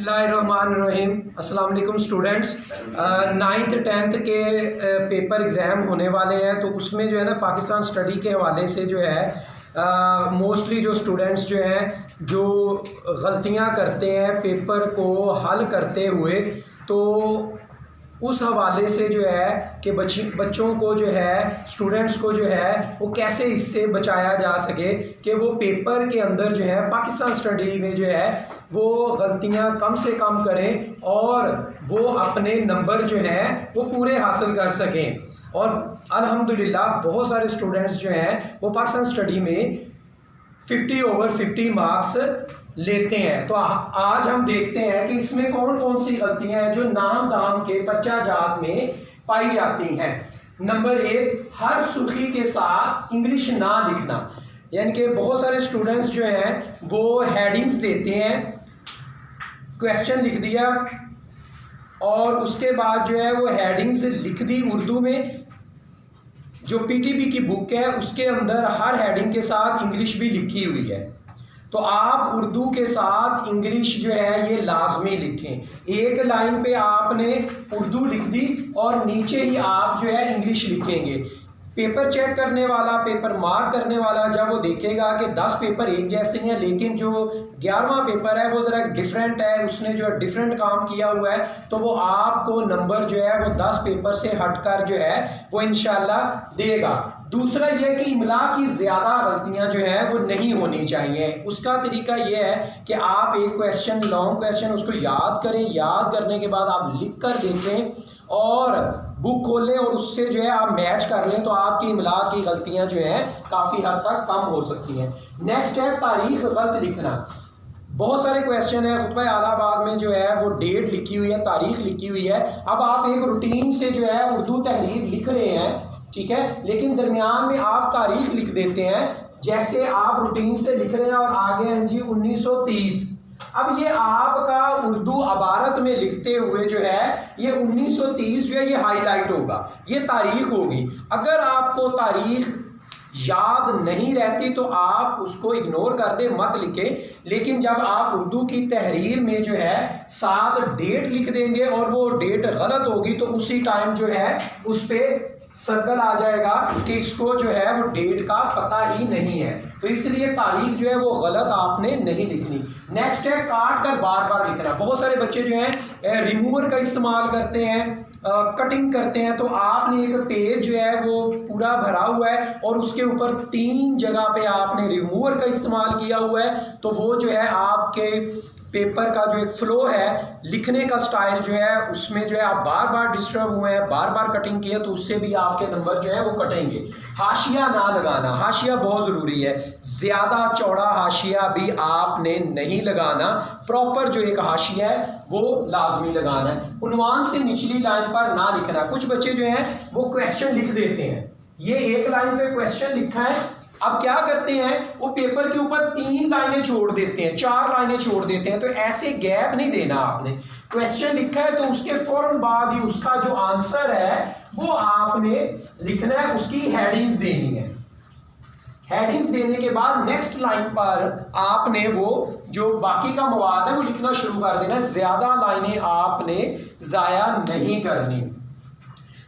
बिस्मिल्लाहिर्रहमानिर्रहीम। अस्सलाम वालेकुम स्टूडेंट्स। 9th 10th के पेपर एग्ज़ाम होने वाले हैं, तो उसमें जो है ना पाकिस्तान स्टडी के हवाले से जो है मोस्टली जो स्टूडेंट्स जो हैं जो गलतियां करते हैं पेपर को हल करते हुए, तो उस हवाले से जो है कि बच्चों को जो है स्टूडेंट्स को जो है वो कैसे इससे बचाया जा सके कि वो पेपर के अंदर जो है पाकिस्तान स्टडी में जो है वो गलतियां कम से कम करें और वो अपने नंबर जो हैं वो पूरे हासिल कर सकें। और अल्हम्दुलिल्लाह बहुत सारे स्टूडेंट्स जो हैं वो पाकिस्तान स्टडी में 50/50 मार्क्स लेते हैं। तो आज हम देखते हैं कि इसमें कौन कौन सी गलतियां हैं जो नाम दाम के पर्चा जात में पाई जाती हैं। नंबर 1, हर सुर्खी के साथ इंग्लिश ना लिखना। यानी कि बहुत सारे स्टूडेंट्स जो हैं वो हेडिंग्स देते हैं, क्वेश्चन लिख दिया और उसके बाद जो है वो हेडिंग्स लिख दी उर्दू में। जो पीटीबी की बुक है उसके अंदर हर हेडिंग के साथ इंग्लिश भी लिखी हुई है, तो आप उर्दू के साथ इंग्लिश जो है ये लाजमी लिखें। एक लाइन पे आपने उर्दू लिख दी और नीचे ही आप जो है इंग्लिश लिखेंगे। पेपर चेक करने वाला, पेपर मार्क करने वाला जब वो देखेगा कि 10 पेपर एक जैसे हैं लेकिन जो 11वां पेपर है वो ज़रा डिफरेंट है, उसने जो डिफरेंट काम किया हुआ है, तो वो आपको नंबर जो है वो 10 पेपर से हटकर जो है वो इंशाल्लाह देगा। दूसरा ये कि इमला की ज़्यादा गलतियां जो है वो नहीं होनी चाहिए। उसका तरीका ये है कि आप एक क्वेश्चन, लॉन्ग क्वेश्चन, उसको याद करें, याद करने के बाद आप लिख कर देखें और बुक खोलें और उससे जो है आप मैच कर लें, तो आपकी इमला की गलतियां जो हैं काफ़ी हद तक कम हो सकती हैं। नेक्स्ट है तारीख गलत लिखना। बहुत सारे क्वेश्चन है, खुतबा आलाबाद में जो है वो डेट लिखी हुई है, तारीख लिखी हुई है। अब आप एक रूटीन से जो है उर्दू तहरीर लिख रहे हैं, ठीक है, लेकिन दरमियान में आप तारीख लिख देते हैं। जैसे आप रूटीन से लिख रहे हैं और आगे हैं जी 1930। अब ये आपका उर्दू अबारत में लिखते हुए जो है ये 1930 जो है ये हाईलाइट होगा, ये तारीख होगी। अगर आपको तारीख याद नहीं रहती तो आप उसको इग्नोर कर दे, मत लिखें। लेकिन जब आप उर्दू की तहरीर में जो है साथ डेट लिख देंगे और वो डेट गलत होगी तो उसी टाइम जो है उस पर सर्कल आ जाएगा कि इसको जो है वो डेट का पता ही नहीं है, तो इसलिए तारीख जो है वो गलत आपने नहीं लिखनी। नेक्स्ट है काट कर बार बार लिखना। बहुत सारे बच्चे जो हैं रिमूवर का इस्तेमाल करते हैं, कटिंग करते हैं, तो आपने एक पेज जो है वो पूरा भरा हुआ है और उसके ऊपर 3 जगह पे आपने रिमूवर का इस्तेमाल किया हुआ है, तो वो जो है आपके पेपर का जो एक फ्लो है, लिखने का स्टाइल जो है उसमें जो है आप बार बार डिस्टर्ब हुए हैं, बार बार कटिंग किए, तो उससे भी आपके नंबर जो है वो कटेंगे। हाशिया ना लगाना, हाशिया बहुत ज़रूरी है। ज़्यादा चौड़ा हाशिया भी आपने नहीं लगाना, प्रॉपर जो एक हाशिया है वो लाजमी लगाना है। उन्वान से निचली लाइन पर ना लिखना। कुछ बच्चे जो हैं वो क्वेश्चन लिख देते हैं, ये एक लाइन पे क्वेश्चन लिखा है, अब क्या करते हैं वो पेपर के ऊपर 3 लाइनें छोड़ देते हैं, 4 लाइनें छोड़ देते हैं। तो ऐसे गैप नहीं देना। आपने क्वेश्चन लिखा है तो उसके फौरन बाद ही उसका जो आंसर है वो आपने लिखना है, उसकी हेडिंग्स देनी है। हेडिंग्स देने के बाद नेक्स्ट लाइन पर आपने वो जो बाकी का मवाद है वो लिखना शुरू कर देना। ज्यादा लाइनें आपने जाया नहीं करनी।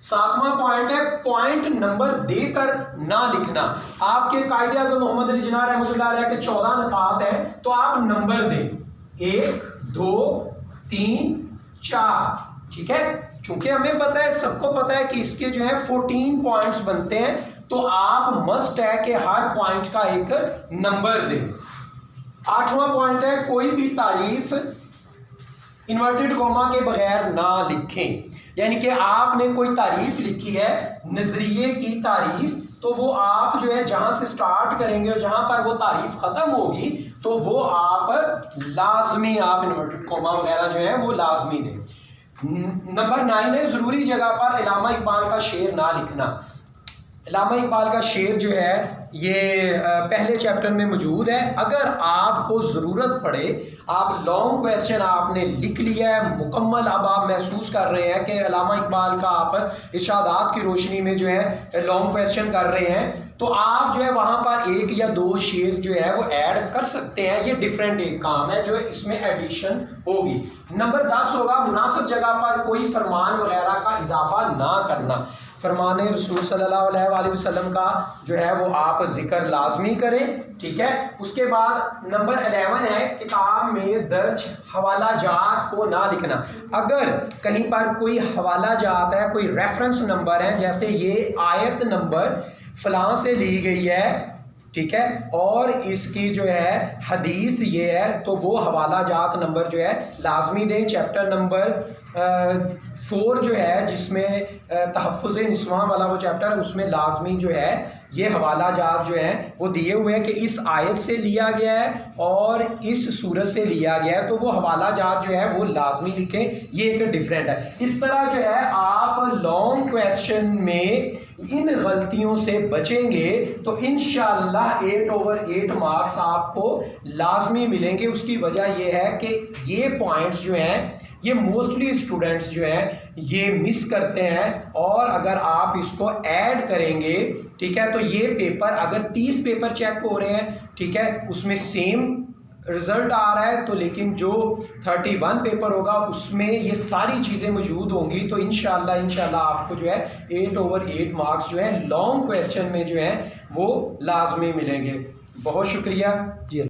7वां पॉइंट है पॉइंट नंबर देकर ना लिखना। आपके कायदे आज़म मोहम्मद अली जिन्ना रहमतुल्लाह अलैह के 14 नकात हैं, तो आप नंबर दें 1 2 3 4, ठीक है। चूंकि हमें पता है, सबको पता है कि इसके जो है 14 पॉइंट्स बनते हैं, तो आप मस्ट है कि हर पॉइंट का एक नंबर दें। 8वां पॉइंट है कोई भी तारीफ इन्वर्टेड कॉमा के बगैर ना लिखें। यानी कि आपने कोई तारीफ लिखी है, नजरिए की तारीफ, तो वो आप जो है जहां से स्टार्ट करेंगे और जहां पर वो तारीफ खत्म होगी तो वो आप लाजमी आप इन्वर्टेड कॉमा वगैरह जो है वो लाजमी दें। नंबर 9 है जरूरी जगह पर इल्लामा इकबाल का शेर ना लिखना। इल्लामा इकबाल का शेर जो है ये पहले चैप्टर में मौजूद है। अगर आपको ज़रूरत पड़े, आप लॉन्ग क्वेश्चन आपने लिख लिया है मुकम्मल, अब आप महसूस कर रहे हैं कि अल्लामा इकबाल का आप इरशादात की रोशनी में जो है लॉन्ग क्वेश्चन कर रहे हैं, तो आप जो है वहाँ पर एक या दो शेर जो है वो ऐड कर सकते हैं। ये डिफरेंट एक काम है जो इसमें एडिशन होगी। नंबर 10 होगा मुनासिब जगह पर कोई फरमान वगैरह का इजाफा ना करना। फरमान रसूल सल्लल्लाहु अलैहि वसल्लम का जो है वो आप जिक्र लाजमी करें, ठीक है। उसके बाद नंबर 11 है किताब में दर्ज हवाला जात को ना लिखना। अगर कहीं पर कोई हवाला जात है, कोई रेफरेंस नंबर है, जैसे ये आयत नंबर फलां से ली गई है, ठीक है, और इसकी जो है हदीस ये है, तो वो हवाला जात नंबर जो है लाजमी दें। चैप्टर नंबर 4 जो है जिसमें तहफ़्फ़ुज़ निस्वां वाला वो चैप्टर है, उसमें लाजमी जो है ये हवाला जात जो है वो दिए हुए हैं कि इस आयत से लिया गया है और इस सूरत से लिया गया है, तो वो हवाला जात जो है वो लाजमी लिखें। ये एक डिफरेंट है। इस तरह जो है आप लॉन्ग क्वेश्चन में इन गलतियों से बचेंगे तो इंशाअल्लाह 8/8 मार्क्स आपको लाजमी मिलेंगे। उसकी वजह यह है कि ये पॉइंट्स जो हैं ये मोस्टली स्टूडेंट्स जो हैं ये मिस करते हैं, और अगर आप इसको ऐड करेंगे, ठीक है, तो ये पेपर अगर 30 पेपर चेक हो रहे हैं, ठीक है, उसमें सेम रिजल्ट आ रहा है, तो लेकिन जो 31 पेपर होगा उसमें ये सारी चीज़ें मौजूद होंगी, तो इंशाल्लाह आपको जो है 8/8 मार्क्स जो है लॉन्ग क्वेश्चन में जो है वो लाजमी मिलेंगे। बहुत शुक्रिया जी।